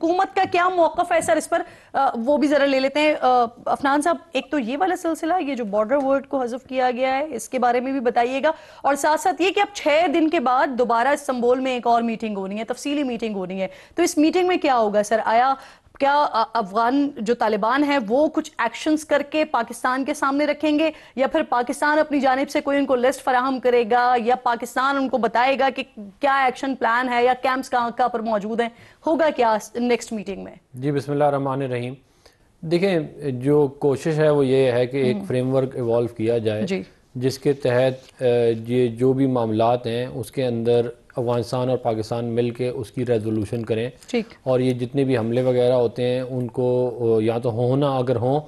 حکومت کا کیا موقف ہے سر اس پر؟ وہ بھی ذرا لے لیتے ہیں افنان صاحب. ایک تو یہ والا سلسلہ، یہ جو بارڈر ورڈ کو حذف کیا گیا ہے، اس کے بارے میں بھی بتائیے گا، اور ساتھ ساتھ یہ کہ اب 6 دن کے بعد دوبارہ استنبول میں ایک اور میٹنگ ہونی ہے، تفصیلی میٹنگ ہونی ہے، تو اس میٹنگ میں کیا ہوگا سر؟ کیا افغان جو طالبان ہیں وہ کچھ ایکشنز کر کے پاکستان کے سامنے رکھیں گے، یا پھر پاکستان اپنی جانب سے کوئی ان کو لسٹ فراہم کرے گا، یا پاکستان ان کو بتائے گا کہ کیا ایکشن پلان ہے یا کیمپس کہاں پر موجود ہیں؟ ہوگا کیا نیکسٹ میٹنگ میں؟ جی بسم اللہ الرحمن الرحیم. دیکھیں جو کوشش ہے وہ یہ ہے کہ ایک فریم ورک ایوالو کیا جائے جس کے تحت یہ جو بھی معاملات ہیں اس کے اندر افغانستان اور پاکستان مل کے اس کی ریزولوشن کریں، اور یہ جتنے بھی حملے وغیرہ ہوتے ہیں ان کو یا تو ہونا اگر ہوں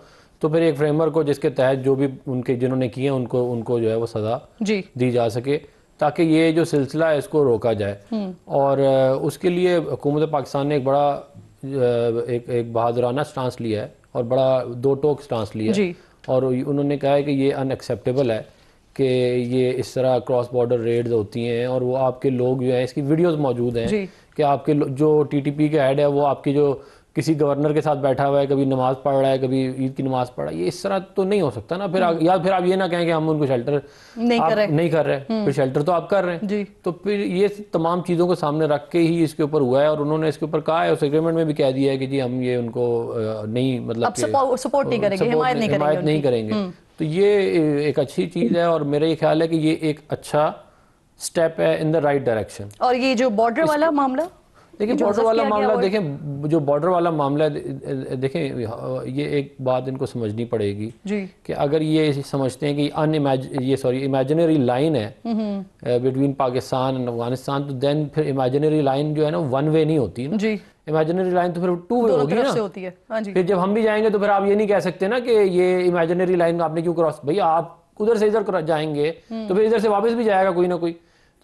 تو پھر ایک فریم ورک ہو جس کے تحت جو بھی ان کے جنہوں نے کیے ان کو جو ہے وہ سزا دی جا سکے، تاکہ یہ جو سلسلہ ہے اس کو روکا جائے. اور اس کے لیے حکومت پاکستان نے ایک بڑا ایک بہادرانہ سٹانس لیا ہے اور بڑا دو ٹوک سٹانس لیا ہے، اور انہوں نے کہا ہے کہ یہ ان ایکسیپٹیبل ہے کہ یہ اس طرح کراس بارڈر ریڈز ہوتی ہیں، اور وہ آپ کے لوگ جو ہیں، اس کی ویڈیوز موجود ہیں کہ آپ کے جو ٹی ٹی پی کا ہیڈ ہے وہ آپ کی جو کسی گورنر کے ساتھ بیٹھا ہوا ہے، کبھی نماز پڑھ رہا ہے، کبھی عید کی نماز پڑھ رہا ہے. یہ اس طرح تو نہیں ہو سکتا نا. پھر آپ یہ نہ کہیں کہ ہم ان کو شیلٹر نہیں کر رہے، پھر شیلٹر تو آپ کر رہے ہیں. تو پھر یہ تمام چیزوں کو سامنے رکھ کے ہی اس کے اوپر ہوا ہے، اور انہوں نے اس کے اوپر کہا ہے، اس ایگریمنٹ میں بھی کہہ دیا ہے کہ جی ہم یہ ان کو نہیں مطلب سپورٹ نہیں کریں گے، حمایت نہیں کریں گے. تو یہ ایک اچھی چیز ہے، اور میرا یہ خیال ہے کہ یہ ایک اچھا سٹیپ ہے ان دا رائٹ ڈائریکشن. اور یہ جو بارڈر والا معاملہ، دیکھیں بارڈر والا معاملہ، دیکھیں جو بارڈر والا معاملہ ہے، دیکھیں یہ ایک بات ان کو سمجھنی پڑے گی کہ اگر یہ سمجھتے ہیں کہ امیجنری لائن ہے بٹوین پاکستان اور افغانستان، تو دین پھر امیجنری لائن جو ہے نا ون وے نہیں ہوتی نا. امیجنری لائن تو پھر ٹو وے ہوگی نا. پھر جب ہم بھی جائیں گے تو پھر آپ یہ نہیں کہہ سکتے نا کہ یہ امیجنری لائن آپ نے کیوں کراس، بھئی آپ ادھر سے ادھر جائیں گے تو پھر ادھر سے واپس بھی جائے گا کوئی نہ کوئی.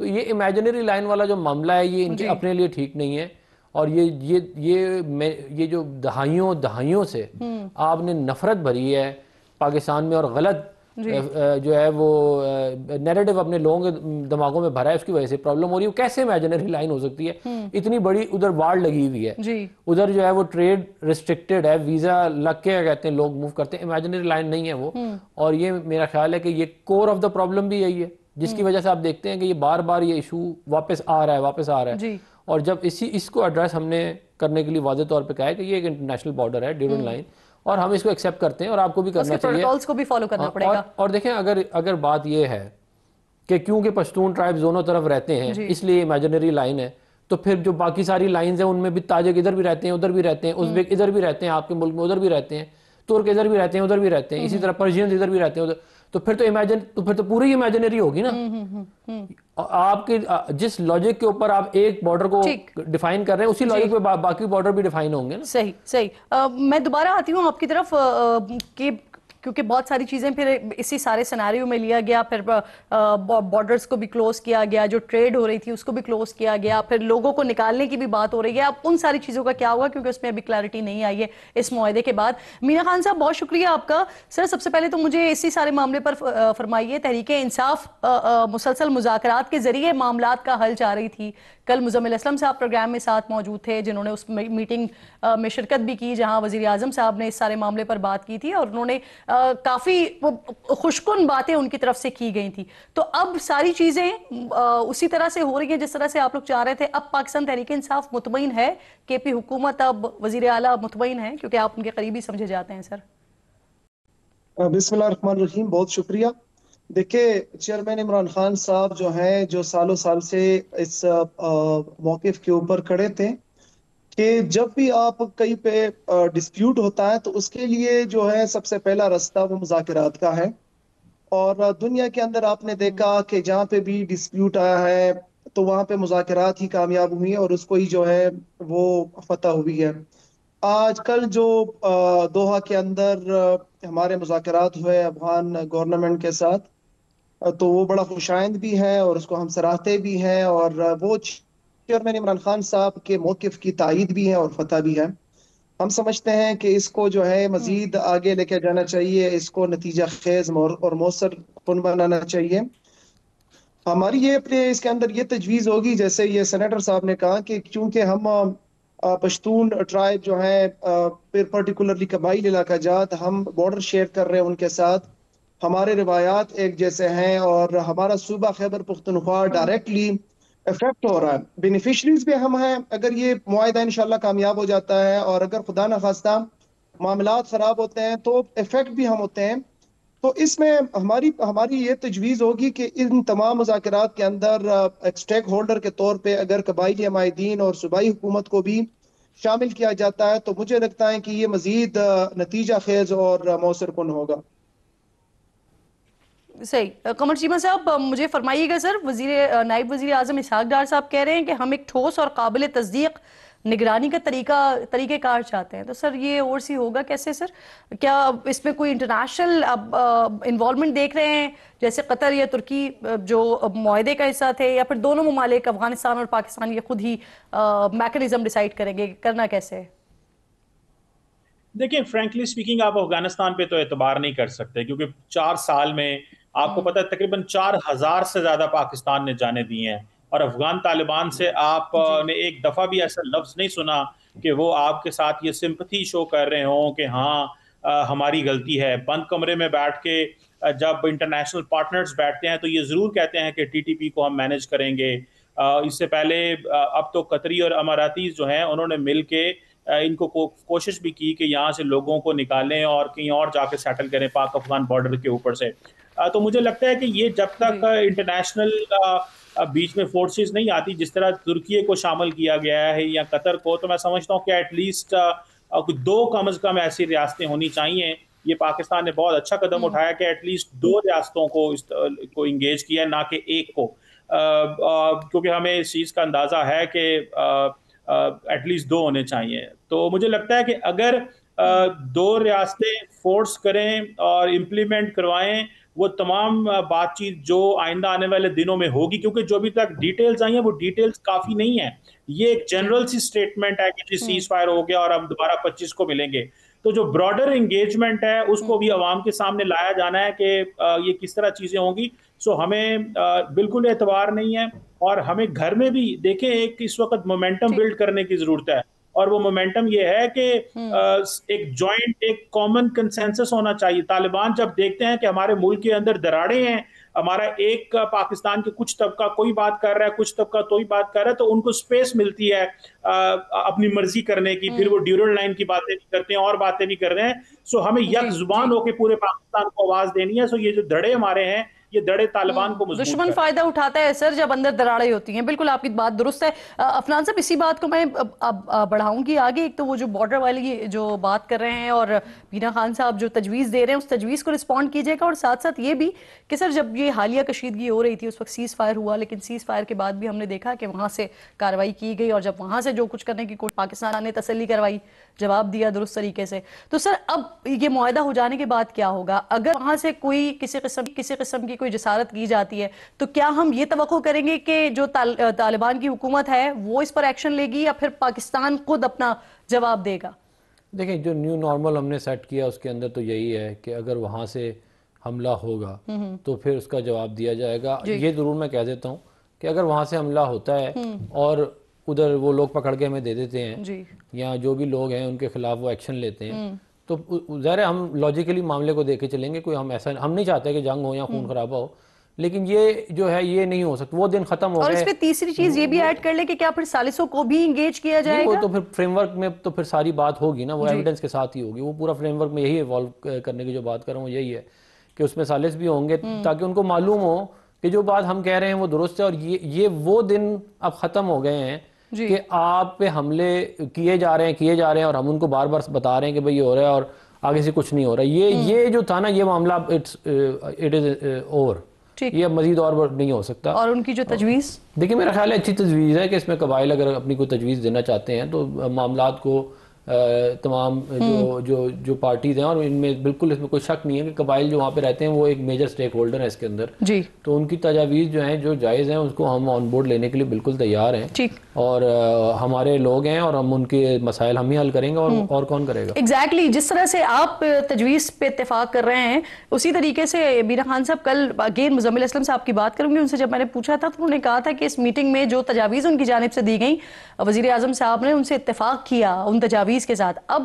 تو یہ امیجنری لائن والا جو معاملہ ہے یہ ان کے اپنے لیے ٹھیک نہیں ہے. اور یہ جو دہائیوں سے آپ نے نفرت بھری ہے پاکستان میں، اور غلط جو ہے وہ نیریٹو اپنے لوگوں کے دماغوں میں بھرا ہے، اس کی وجہ سے پرابلم ہو رہی ہے. کیسے امیجنری لائن ہو سکتی ہے؟ اتنی بڑی ادھر وار لگی ہوئی ہے، ادھر جو ہے وہ ٹریڈ ریسٹرکٹڈ ہے، ویزا لگ کے کہتے ہیں لوگ موو کرتے ہیں. امیجنری لائن نہیں ہے وہ. اور یہ میرا خیال ہے کہ یہ کور آف دا پرابلم بھی یہی ہے، جس کی وجہ سے آپ دیکھتے ہیں کہ یہ بار بار یہ ایشو واپس آ رہا ہے. اور جب اس کو ایڈریس ہم نے کرنے کے لیے واضح طور پہ کہا ہے کہ یہ ایک انٹرنیشنل بارڈر ہے، ڈیورنڈ لائن، اور ہم اس کو ایکسیپٹ کرتے ہیں اور آپ کو بھی کرنا چاہیے، پروٹوکولز کو بھی فالو کرنا پڑے گا. اور دیکھیں اگر بات یہ ہے کہ کیونکہ پشتون ٹرائب دونوں طرف رہتے ہیں اس لیے امیجنری لائن ہے، تو پھر جو باقی ساری لائنز ہیں ان میں بھی تاجک ادھر بھی رہتے ہیں ادھر بھی رہتے ہیں، ازبیک ادھر بھی رہتے ہیں آپ کے ملک میں ادھر بھی رہتے ہیں، ترک ادھر بھی رہتے ہیں ادھر بھی رہتے ہیں، اسی طرح پرشینز ادھر بھی رہتے ہیں ادھر. تو پھر تو پوری امیجنری ہوگی نا. آپ کے جس لاجک کے اوپر آپ ایک بارڈر کو ڈیفائن کر رہے ہیں اسی لاجک پہ باقی بارڈر بھی ڈیفائن ہوں گے نا. صحیح. میں دوبارہ آتی ہوں آپ کی طرف کہ کیونکہ بہت ساری چیزیں پھر اسی سارے سیناریو میں لیا گیا، پھر بارڈرز کو بھی کلوز کیا گیا، جو ٹریڈ ہو رہی تھی اس کو بھی کلوز کیا گیا، پھر لوگوں کو نکالنے کی بھی بات ہو رہی ہے. اب ان ساری چیزوں کا کیا ہوگا کیونکہ اس میں ابھی کلیئرٹی نہیں آئی ہے اس معاہدے کے بعد. مینا خان صاحب بہت شکریہ آپ کا. سر سب سے پہلے تو مجھے اسی سارے معاملے پر فرمائیے، تحریک انصاف مسلسل مذاکرات کے ذریعے معاملات کا حل چاہ رہی تھی. کل مزمل اسلم صاحب پروگرام میں ساتھ موجود تھے جنہوں نے اس میٹنگ میں شرکت بھی کی جہاں وزیر اعظم صاحب نے اس سارے معاملے پر بات کی تھی، اور انہوں نے کافی خوشکن باتیں ان کی طرف سے کی گئی تھی. تو اب ساری چیزیں اسی طرح سے ہو رہی ہیں جس طرح سے آپ لوگ چاہ رہے تھے. اب پاکستان تحریک انصاف مطمئن ہے، کے پی حکومت اب وزیر اعلیٰ مطمئن ہے کیونکہ آپ ان کے قریبی سمجھے جاتے ہیں؟ سر بسم اللہ الرحمن الرحیم، بہت شکریہ. دیکھیں چیئرمین عمران خان صاحب جو ہیں جو سالوں سال سے اس موقف کے اوپر کھڑے تھے کہ جب بھی آپ کہیں پہ ڈسپیوٹ ہوتا ہے تو اس کے لیے جو ہے سب سے پہلا راستہ وہ مذاکرات کا ہے. اور دنیا کے اندر آپ نے دیکھا کہ جہاں پہ بھی ڈسپیوٹ آیا ہے تو وہاں پہ مذاکرات ہی کامیاب ہوئی ہیں اور اس کو ہی جو ہے وہ فتح ہوئی ہے. آج کل جو دوحہ کے اندر ہمارے مذاکرات ہوئے افغان گورنمنٹ کے ساتھ تو وہ بڑا خوشائند بھی ہے اور اس کو ہم سراہتے بھی ہیں، اور وہ چیئرمین عمران خان صاحب کے موقف کی تائید بھی ہے اور فتح بھی ہے. ہم سمجھتے ہیں کہ اس کو جو ہے مزید آگے لے کے جانا چاہیے، اس کو نتیجہ خیز اور مؤثر کن بنانا چاہیے. ہماری یہ اس کے اندر یہ تجویز ہوگی، جیسے یہ سینیٹر صاحب نے کہا کہ چونکہ ہم پشتون ٹرائب جو ہیں پھر پرٹیکولرلی قبائلی علاقہ جات، ہم بارڈر شیئر کر رہے ہیں ان کے ساتھ، ہمارے روایات ایک جیسے ہیں، اور ہمارا صوبہ خیبر پختونخوا ڈائریکٹلی افیکٹ ہو رہا ہے، بینیفیشریز بھی ہم ہیں اگر یہ معاہدہ انشاءاللہ کامیاب ہو جاتا ہے، اور اگر خدا نخواستہ معاملات خراب ہوتے ہیں تو افیکٹ بھی ہم ہوتے ہیں۔ تو اس میں ہماری یہ تجویز ہوگی کہ ان تمام مذاکرات کے اندر ایک سٹیک ہولڈر کے طور پہ اگر قبائلی عمائدین اور صوبائی حکومت کو بھی شامل کیا جاتا ہے تو مجھے لگتا ہے کہ یہ مزید نتیجہ خیز اور مؤثر کن ہوگا۔ صحیح۔ قمر چیمہ صاحب مجھے فرمائیے گا سر، نائب وزیر اعظم اسحاق ڈار صاحب کہہ رہے ہیں کہ ہم ایک ٹھوس اور قابل تصدیق نگرانی کا طریقہ کار چاہتے ہیں، تو سر یہ اوورسی ہوگا کیسے سر؟ کیا اس میں کوئی انٹرنیشنل انوالومنٹ دیکھ رہے ہیں، جیسے قطر یا ترکی جو معاہدے کا حصہ تھے، یا پھر دونوں ممالک افغانستان اور پاکستان یہ خود ہی میکنزم ڈیسائیڈ کریں گے کرنا کیسے ہے؟ دیکھیں فرینکلی سپیکنگ آپ افغانستان پہ تو اعتبار نہیں کر سکتے، کیونکہ 4 سال میں آپ کو پتہ ہے تقریباً 4000 سے زیادہ پاکستان نے جانے دیے ہیں، اور افغان طالبان سے آپ نے ایک دفعہ بھی ایسا لفظ نہیں سنا کہ وہ آپ کے ساتھ یہ سمپتھی شو کر رہے ہوں کہ ہاں ہماری غلطی ہے۔ بند کمرے میں بیٹھ کے جب انٹرنیشنل پارٹنرز بیٹھتے ہیں تو یہ ضرور کہتے ہیں کہ ٹی ٹی پی کو ہم مینیج کریں گے۔ اس سے پہلے اب تو قطری اور اماراتیز جو ہیں انہوں نے مل کے ان کو کوشش بھی کی کہ یہاں سے لوگوں کو نکالیں اور کہیں اور جا کے سیٹل کریں پاک افغان بارڈر کے اوپر سے۔ تو مجھے لگتا ہے کہ یہ جب تک انٹرنیشنل بیچ میں فورسز نہیں آتی، جس طرح ترکیے کو شامل کیا گیا ہے یا قطر کو، تو میں سمجھتا ہوں کہ ایٹ لیسٹ 2 کم از کم ایسی ریاستیں ہونی چاہیے۔ یہ پاکستان نے بہت اچھا قدم اٹھایا کہ ایٹ لیسٹ 2 ریاستوں کو انگیج کیا، نہ کہ ایک کو، کیونکہ ہمیں اس چیز کا اندازہ ہے کہ ایٹ لیسٹ 2 ہونے چاہیے۔ تو مجھے لگتا ہے کہ اگر 2 ریاستیں فورس کریں اور امپلیمنٹ کروائیں وہ تمام بات چیت جو آئندہ آنے والے دنوں میں ہوگی، کیونکہ جو ابھی تک ڈیٹیلز آئی ہیں وہ ڈیٹیلز کافی نہیں ہیں، یہ ایک جنرل سی سٹیٹمنٹ ہے کہ سیز فائر ہو گیا اور ہم دوبارہ 25 کو ملیں گے۔ تو جو براڈر انگیجمنٹ ہے اس کو بھی عوام کے سامنے لایا جانا ہے کہ یہ کس طرح چیزیں ہوں گی۔ سو ہمیں بالکل اعتبار نہیں ہے، اور ہمیں گھر میں بھی دیکھیں ایک اس وقت مومنٹم بلڈ کرنے کی ضرورت ہے، اور وہ مومنٹم یہ ہے کہ ایک جوائنٹ ایک کامن کنسنسس ہونا چاہیے۔ طالبان جب دیکھتے ہیں کہ ہمارے ملک کے اندر دراڑیں ہیں، ہمارا ایک پاکستان کے کچھ طبقہ کوئی بات کر رہا ہے، کچھ طبقہ کوئی بات کر رہا ہے، تو ان کو سپیس ملتی ہے اپنی مرضی کرنے کی، پھر وہ ڈیورل لائن کی باتیں بھی کرتے ہیں اور باتیں بھی کر رہے ہیں۔ سو ہمیں یک زبان ہو کے پورے پاکستان کو آواز دینی ہے۔ سو یہ جو دھڑے ہمارے ہیں یہ دڑے طالبان کو مضبوط دشمن فائدہ اٹھاتا ہے سر جب اندر دراڑیں ہوتی ہیں۔ بالکل آپ کی بات درست ہے۔ افنان صاحب اسی بات کو میں بڑھاؤں گی آگے۔ ایک تو وہ جو بارڈر والی جو بات کر رہے ہیں اور بینا خان صاحب جو تجویز دے رہے ہیں اس تجویز کو رسپونڈ کیجئے گا، اور ساتھ ساتھ یہ بھی کہ سر جب یہ حالیہ کشیدگی ہو رہی تھی اس وقت سیز فائر ہوا، لیکن سیز فائر کے بعد بھی ہم نے دیکھا کہ وہاں سے کارروائی کی گئی، اور جب وہاں سے جو کچھ کرنے کی کوشش پاکستان نے تسلی کروائی، جواب دیا درست طریقے سے۔ تو سر اب یہ معاہدہ ہو جانے کے بعد کیا ہوگا؟ اگر وہاں سے کوئی کسی قسم کی کوئی جسارت کی جاتی ہے تو کیا ہم یہ توقع کریں گے کہ جو طالبان کی حکومت ہے وہ اس پر ایکشن لے گی، یا پھر پاکستان خود اپنا جواب دے گا؟ دیکھیں جو نیو نارمل ہم نے سیٹ کیا اس کے اندر تو یہی ہے کہ اگر وہاں سے حملہ ہوگا تو پھر اس کا جواب دیا جائے گا۔ یہ ضرور میں کہہ دیتا ہوں کہ اگر وہاں سے حملہ ہوتا ہے اور ادھر وہ لوگ پکڑ کے ہمیں دے دیتے ہیں یا جو بھی لوگ ہیں ان کے خلاف وہ ایکشن لیتے ہیں، تو ظاہر ہے ہم لاجیکلی معاملے کو دیکھ کے چلیں گے۔ کوئی ہم نہیں چاہتے کہ جنگ ہو یا خون خرابہ ہو، لیکن یہ جو ہے یہ نہیں ہو سکتا، وہ دن ختم ہو گئے۔ اور اس پہ تیسری چیز یہ بھی ایڈ کر لے کہ کیا پھر ثالثوں کو بھی انگیج کیا جائے گا؟ وہ تو پھر فریم ورک میں تو پھر ساری بات ہوگی نا، وہ ایویڈنس کے ساتھ ہی ہوگی۔ وہ پورا فریم ورک میں یہی ایوالو کرنے کی جو بات کر رہا ہوں یہی ہے کہ اس میں ثالث بھی ہوں گے، تاکہ ان کو معلوم ہو کہ جو بات ہم کہہ رہے ہیں وہ درست ہے، اور یہ وہ دن اب ختم ہو گئے ہیں کہ آپ پہ حملے کیے جا رہے ہیں اور ہم ان کو بار بار بتا رہے ہیں کہ بھئی یہ ہو رہا ہے اور آگے سے کچھ نہیں ہو رہا۔ یہ جو تھا نا یہ معاملہ اٹ از اوور، یہ اب مزید اور نہیں ہو سکتا۔ اور ان کی جو تجویز دیکھیں میرا خیال ہے اچھی تجویز ہے کہ اس میں قبائل اگر اپنی کوئی تجویز دینا چاہتے ہیں تو معاملات کو تمام جو پارٹیز ہیں، اور ان میں بالکل اس میں کوئی شک نہیں ہے کہ قبائل جو وہاں پہ رہتے ہیں وہ ایک میجر سٹیک ہولڈر ہیں اس کے اندر جی، تو ان کی تجاویز جو ہیں جو جائز ہیں اس کو ہم آن بورڈ لینے کے لیے بالکل تیار ہیں، ٹھیک، اور ہمارے لوگ ہیں اور ہم ان کے مسائل ہم ہی حل کریں گے، اور کون کرے گا؟ ایگزیکٹلی جس طرح سے آپ تجویز پہ اتفاق کر رہے ہیں اسی طریقے سے میرا خان صاحب، کل اگین مزمل اسلم صاحب کی بات کروں گی، ان سے جب میں نے پوچھا تھا تو انہوں نے کہا تھا کہ اس میٹنگ میں جو تجاویز ان کی جانب سے دی گئیں وزیر اعظم صاحب نے ان سے اتفاق کیا ان تجاویز کے ساتھ۔ اب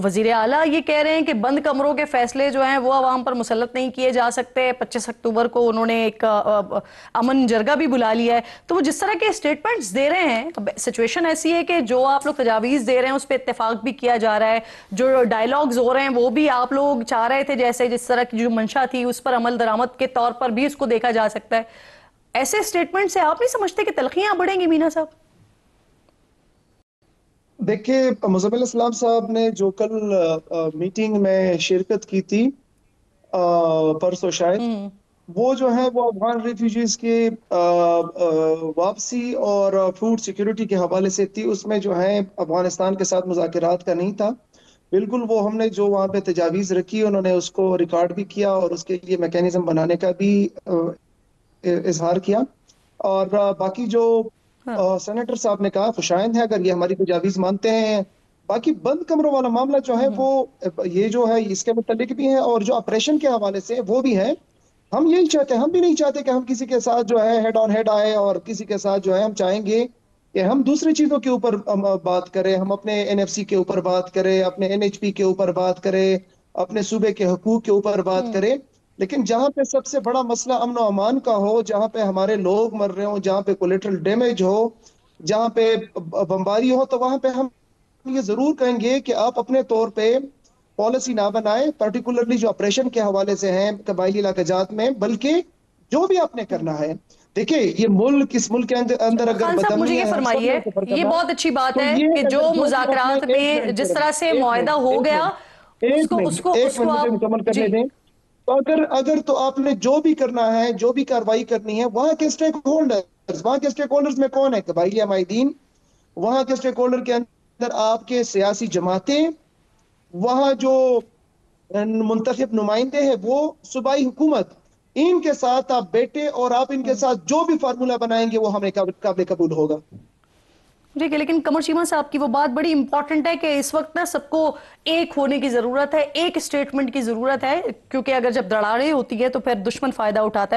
وزیر اعلیٰ یہ کہہ رہے ہیں کہ بند کمروں کے فیصلے جو ہیں وہ عوام پر مسلط نہیں کیے جا سکتے، 25 اکتوبر کو انہوں نے ایک امن جرگہ بھی بلا لیا ہے، تو وہ جس طرح کے اسٹیٹمنٹس دے رہے ہیں، سچویشن ایسی ہے کہ جو آپ لوگ تجاویز دے رہے ہیں اس پہ اتفاق بھی کیا جا رہا ہے، جو ڈائیلاگز ہو رہے ہیں وہ بھی آپ لوگ چاہ رہے تھے جیسے جس طرح کی جو منشا تھی اس پر عمل درآمد کے طور پر بھی اس کو دیکھا جا سکتا ہے، ایسے اسٹیٹمنٹ سے آپ نہیں سمجھتے کہ تلخیاں بڑھیں گی مینا صاحب؟ دیکھیں مزمل اسلام صاحب نے جو کل میٹنگ میں شرکت کی تھی پرسوں شاید، وہ جو ہے وہ افغان ریفیوجیز کی واپسی اور فوڈ سیکیورٹی کے حوالے سے تھی، اس میں جو ہے افغانستان کے ساتھ مذاکرات کا نہیں تھا، بالکل وہ ہم نے جو وہاں پہ تجاویز رکھی انہوں نے اس کو ریکارڈ بھی کیا اور اس کے لیے میکینزم بنانے کا بھی اظہار کیا، اور باقی جو سینیٹر صاحب نے کہا خوشائند ہے اگر یہ ہماری تجاویز مانتے ہیں۔ باقی بند کمروں والا معاملہ جو ہے وہ یہ جو ہے اس کے متعلق بھی ہے، اور جو آپریشن کے حوالے سے وہ بھی ہے، ہم یہی چاہتے ہیں، ہم بھی نہیں چاہتے کہ ہم کسی کے ساتھ جو ہے ہیڈ آن ہیڈ آئے، اور کسی کے ساتھ جو ہے ہم چاہیں گے کہ ہم دوسری چیزوں کے اوپر بات کریں، ہم اپنے NFC کے اوپر بات کریں، اپنے NHP کے اوپر بات کریں، اپنے صوبے کے حقوق کے اوپر بات کریں، لیکن جہاں پہ سب سے بڑا مسئلہ امن و امان کا ہو، جہاں پہ ہمارے لوگ مر رہے ہوں، جہاں پہ کولیٹرل ڈیمیج ہو، جہاں پہ بمباری ہو، تو وہاں پہ ہم یہ ضرور کہیں گے کہ آپ اپنے طور پہ پالیسی نہ بنائیں، پرٹیکولرلی جو آپریشن کے حوالے سے ہیں قبائلی علاقہ جات میں، بلکہ جو بھی آپ نے کرنا ہے، دیکھیں یہ ملک اس ملک کے اندر اگر خان صاحب مجھے یہ فرمائیے، یہ بہت اچھی بات ہے کہ جو مذاکرات میں جس طرح سے معاہدہ ہو گیا ایک منٹ مجھے مکمل کرنے دیں، تو اگر تو آپ نے جو بھی کرنا ہے، جو بھی کاروائی کرنی ہے، وہاں کے اسٹیک ہولڈرز میں کون ہے؟ قبائلی عمائدین، وہاں کے اسٹیک ہولڈر کے اندر آپ کے سیاسی جماعتیں، وہاں جو منتخب نمائندے ہیں وہ صوبائی حکومت، ان کے ساتھ آپ بیٹھے اور آپ ان کے ساتھ جو بھی فارمولہ بنائیں گے وہ ہمیں قابل قبول ہوگا۔ ٹھیک ہے، لیکن قمر چیمہ صاحب کی وہ بات بڑی امپورٹنٹ ہے کہ اس وقت نا سب کو ایک ہونے کی ضرورت ہے، ایک اسٹیٹمنٹ کی ضرورت ہے، کیونکہ اگر جب دراڑیں ہوتی ہے تو پھر دشمن فائدہ اٹھاتا ہے۔